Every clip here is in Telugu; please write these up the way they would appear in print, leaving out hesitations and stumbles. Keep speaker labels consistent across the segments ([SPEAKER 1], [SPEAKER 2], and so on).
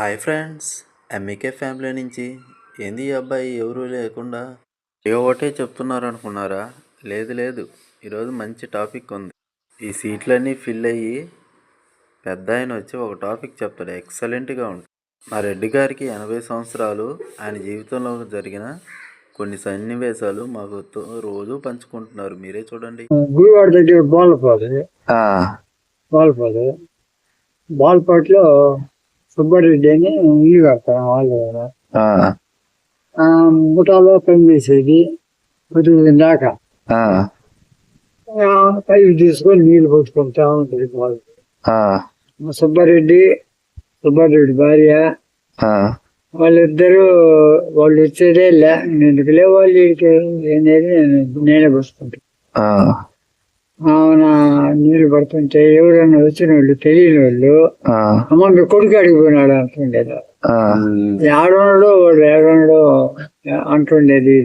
[SPEAKER 1] హాయ్ ఫ్రెండ్స్, ఎంఈకే ఫ్యామిలీ నుంచి. ఏంది ఈ అబ్బాయి ఎవరూ లేకుండా ఒకటే చెప్తున్నారు అనుకున్నారా? లేదు లేదు, ఈరోజు మంచి టాపిక్ ఉంది. ఈ సీట్లన్నీ ఫిల్ అయ్యి పెద్ద ఆయన వచ్చి ఒక టాపిక్ చెప్తాడు, ఎక్సలెంట్గా ఉంటుంది. మా రెడ్డి గారికి 80 సంవత్సరాలు. ఆయన జీవితంలో జరిగిన కొన్ని సన్నివేశాలు మాకు రోజు పంచుకుంటున్నారు. మీరే చూడండి.
[SPEAKER 2] గుడివాడ దగ్గర బాల్పాట్లో సుబ్బారెడ్డి అని ఇల్లు కడతారు వాళ్ళు. ముఠాలో పని చేసేది పొద్దున్న దాకా పైకి తీసుకొని నీళ్లు పోసుకుంటా ఉంటుంది వాళ్ళు. సుబ్బారెడ్డి భార్య వాళ్ళిద్దరూ వాళ్ళు వచ్చేదే ఎందుకులే వాళ్ళు నేనే పోసుకుంటాను. నీళ్ళు పడుతుంటే ఎవరన్నా వచ్చిన వాళ్ళు తెలియని వాళ్ళు అమ్మ మీ కొడుకు అడిగిపోయినాడు అంటుండేది. ఏడన్నాడు వాడు ఏడన్నాడు అంటుండేది.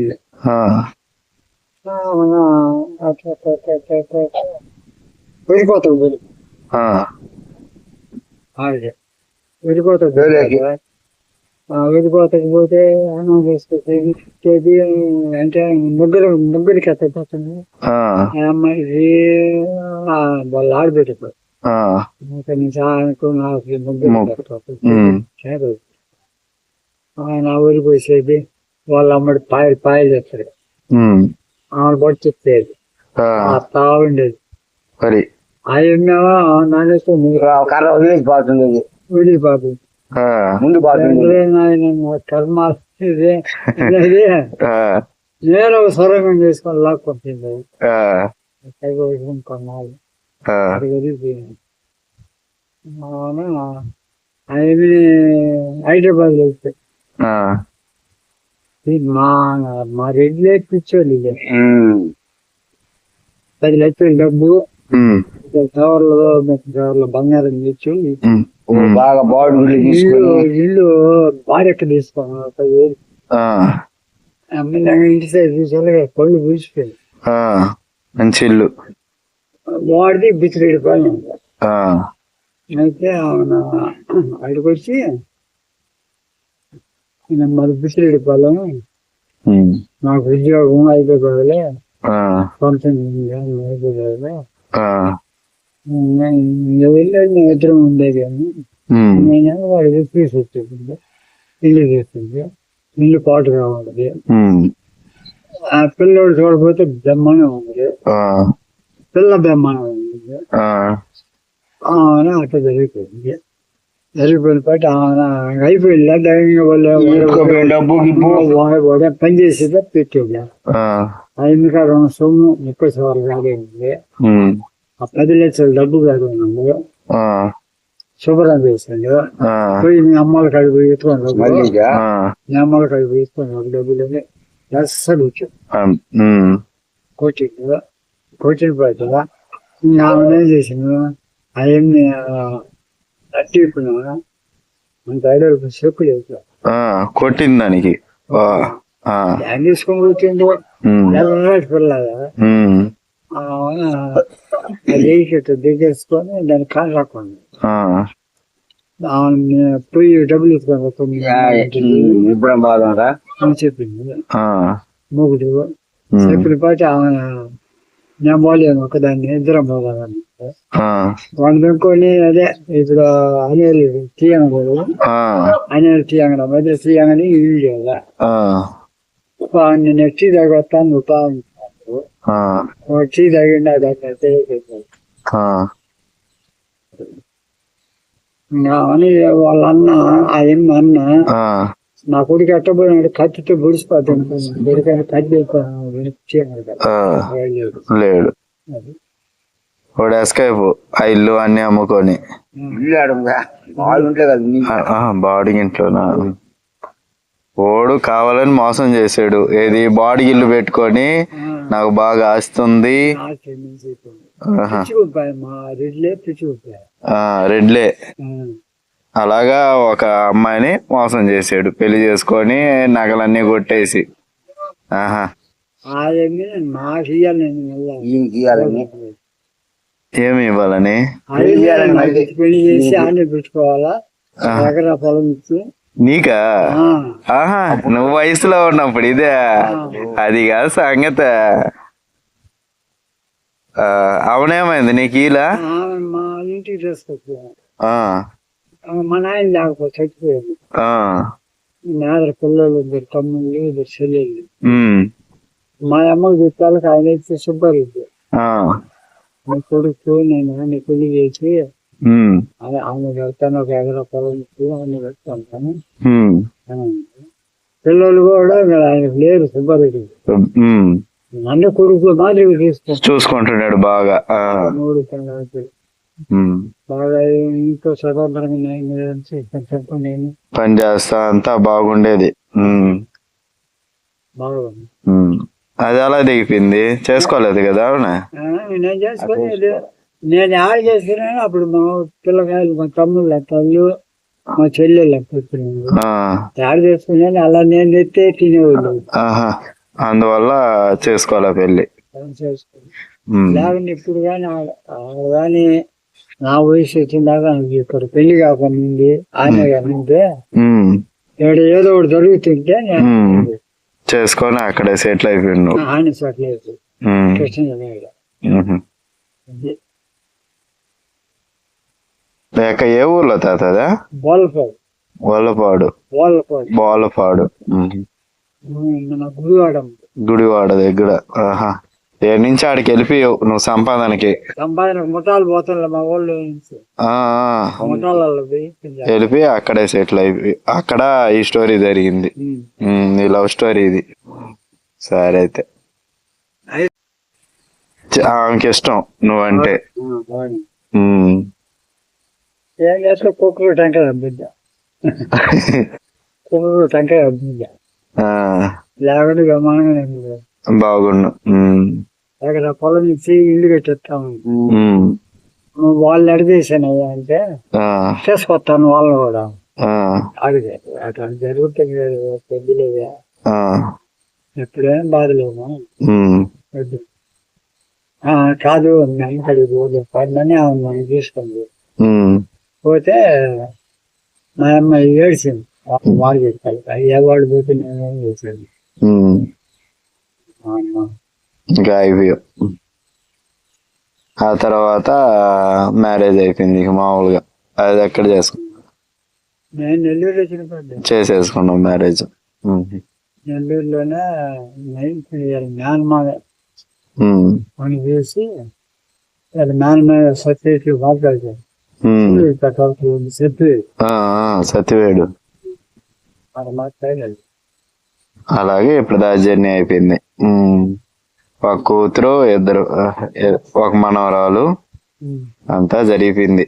[SPEAKER 2] వెళ్ళిపోతాడు వెళ్ళిపోతే అన్నం తీసుకొచ్చేది అంటే ముగ్గురికి ఎత్తపోతుంది. అమ్మాయికి వాళ్ళు ఆడబెట్టిపోయి ఆయన ఊరికి పోసేది. వాళ్ళ అమ్మడి పాయలు చెప్తారు, ఆమె పట్టి చెప్పేది తా ఉండేది. ఆయన్నేమో నానేస్తే వదిలిపోతుంది. ముందు కర్మ నేను సొరంగం చేసుకొని లాక్కొచ్చింది కొన్నాళ్ళు. ఆయన హైదరాబాద్ వెళ్తే మా రెడ్లే పిచ్చోళ్ళు 10 లక్షల డబ్బు కవర్లో బంగారం తెచ్చి బాగా ఇల్లు భార్యకు తీసుకున్నాను. ఇంటి సైడ్ చూసాలి పళ్ళు పూసిపోయి
[SPEAKER 1] మంచి ఇల్లు
[SPEAKER 2] వాడిది బిచ్చిరెడ్డి పాలెం. అయితే అక్కడికి వచ్చి మరి బిచ్చిరెడ్డి పాలెం నాకు ఉద్యోగం అయిపోయి పంపింగ్ వెళ్ళి ఇద్దరం ఉండేది. కానీ నేనేమో వాడికి తీసుకొచ్చేది ఇల్లు తీసుకుంది. ఇల్లు పాటు కావాలి. ఆ పిల్లోడు చూడకపోతే బెమ్మనే ఉంది, పిల్ల బెమ్మనే ఉంది. అట్లా జరిగిపోయిన పాటు అయిపోయింది. పని చేసేదా పెట్టేది. అయింది కాదు సొమ్ము 30 సార్లు కాలేదు. ఆ 10 లక్షల డబ్బు కాదు శుభ్రం చేసాడు. పోయి మీ అమ్మల కాడికి పోయి ఎత్తుకొని మీ అమ్మల కాడికి పోయి ఎత్తుకొని డబ్బులు అస్సలు కోచింగ్ పోతుందా ఆమె ఏం చేసింది. అవన్నీ అట్టిపోయినా మన 5 రూపాయలు చెప్పులు వేసా
[SPEAKER 1] కొట్టింది దానికి
[SPEAKER 2] తీసుకొని వచ్చిండు. ఎర్రటి పిల్లగా దిగేసుకొని దాన్ని కాలు రాకుండా పోయి డబ్బులు ఎత్తుకొని చెప్పింది. మొగుడు చెప్పిన పాటి ఆమె నేను పోలేను ఒకదాన్ని, ఇద్దరం పోదామని వాళ్ళు పెట్టుకొని అదే ఇప్పుడు అనేలు తీయకూడదు. అనేలు తీయంగ మధ్య తీయంగానే ఇల్లు కదా నేను టీ తాగొస్తాను నువ్వు తాగు టీ తాగిండి. అని వాళ్ళ అన్న ఆయన అన్న నా కొడుకు ఎట్టబోయినాడు కత్తితో పొడిచిపోతాను కత్తి
[SPEAKER 1] లేడు. వాడు ఎస్కేప్ ఆ ఇల్లు అన్ని అమ్ముకొని బాడీ ఇంట్లోనా ఓడు కావాలని మోసం చేసాడు. ఏది బాడీ ఇల్లు పెట్టుకొని నాకు బాగా ఆస్తుంది. రెడ్లే అలాగా ఒక అమ్మాయిని మోసం చేసాడు. పెళ్లి చేసుకొని నగలన్నీ కొట్టేసి ఏమి ఇవ్వాలని
[SPEAKER 2] పెళ్లి చేసి ఆనే పెట్టుకోవాలా ఎకరా పొలం ఇచ్చి
[SPEAKER 3] నీకా? ఆహా, నువ్వు వయసులో ఉన్నప్పుడు ఇదే. అది కాదు సంగతి. అవునేమైంది నీకు ఇలా?
[SPEAKER 2] మా ఇంటికి తీసుకొచ్చాను. మా నాయన లేకపోతే చచ్చిపోయాడు. నాదర పిల్లలు, 2 తమ్ముళ్ళు, 2 చెల్లెళ్ళు. మా అమ్మకి చెప్పాలకు ఆయన అయితే సుబ్బారెడ్డి. నీ కొడుకు నేను నీ పెళ్లి చేసి ఆమె వెళ్తాను, 1 ఎకరా పొలం ఇచ్చి ఆమె వెళ్తాను. పిల్లలు కూడా ఆయనకు లేరు సుబ్బారెడ్డి. నన్ను కొడుకు మాదిరి
[SPEAKER 3] చూసుకుంటున్నాడు బాగా.
[SPEAKER 2] 3 పిల్లలు బాగా ఇంట్లో స్వతంత్రంగా నేను
[SPEAKER 3] పని చేస్తా అంతా బాగుండేది.
[SPEAKER 2] బాగుంది.
[SPEAKER 3] అది అలా దిగిపోయింది, చేసుకోలేదు కదా? అవునా?
[SPEAKER 2] నేను చేసుకోలేదు. నేను యాడ్ చేసుకున్నాను అప్పుడు. మా పిల్లకాయలు, మా తమ్ముళ్ళు అత్తలు, మా చెల్లెళ్ళు అప్పుడు యాడ్ చేసుకున్నాను. అలా నేను ఎత్తే తినేవాళ్ళు.
[SPEAKER 3] అందువల్ల చేసుకోవాలా పెళ్లి?
[SPEAKER 2] లేకుంటే ఇప్పుడు కానీ నా వయసు వచ్చిందాకా ఇక్కడ పెళ్లి కాకుండా ఆయన ఉంటే ఇక్కడ ఏదో ఒకటి జరుగుతుంటే
[SPEAKER 3] చేసుకొని అక్కడే సెటిల్ అయిపోయిండు.
[SPEAKER 2] ఆయన సెటిల్
[SPEAKER 3] లేక ఏ ఊర్లో తాతదా?
[SPEAKER 2] బోలపాడు.
[SPEAKER 3] వల్లపాడు. బోలపాడు. గుడివాడ దగ్గర. ఏడు నుంచి ఆడికి వెళ్ళిపోయావు నువ్వు సంపాదనకి?
[SPEAKER 2] ముఠాలు పోతాను మా వాళ్ళు.
[SPEAKER 3] వెళ్ళిపోయి అక్కడే సెటిల్ అయిపోయి అక్కడ ఈ స్టోరీ జరిగింది. నీ లవ్ స్టోరీ ఇది. సరే అయితే ఆమెకి ఇష్టం నువ్వంటే.
[SPEAKER 2] ఏం చేస్తా, కుక్కరు టెంకాయ బిడ్డ, కుక్కరు టెంకాయ బిడ్డ లేకుండా గమానంగా
[SPEAKER 3] బాగుండు.
[SPEAKER 2] అక్కడ పొలం ఇచ్చి ఇల్లు కట్టేస్తాము. వాళ్ళు అడిగేసాను అంటే చేసుకొస్తాను వాళ్ళని కూడా అడిగే. అట్లా జరుగుతుంది పెద్దలేదా, ఎప్పుడేం బాధలేమా కాదు. అక్కడికి రోజు పడినని ఆమె తీసుకుంది. పోతే మా అమ్మాయి ఏడ్చింది. వాళ్ళు చెప్పాలి ఎవరు పోతే నేనేం చేశాను.
[SPEAKER 3] ఇంకా అయిపోయావు. ఆ తర్వాత మ్యారేజ్ అయిపోయింది ఇక మామూలుగా. అది ఎక్కడ చేసుకున్నాం?
[SPEAKER 2] నేను నెల్లూరు వచ్చిన
[SPEAKER 3] చేసేసుకున్నాం మ్యారేజ్.
[SPEAKER 2] నెల్లూరులోనే మేనమామ అని చేసి మేనమామ సొసైటీ మాట్లాడారు.
[SPEAKER 3] సత్యవేడు.
[SPEAKER 2] మాట్లాడాలి.
[SPEAKER 3] అలాగే ఇప్పుడు దా జర్నీ అయిపోయింది. ఒక కూతురు, 2 ఒక మనవరాలు, అంతా జరిగిపోయింది.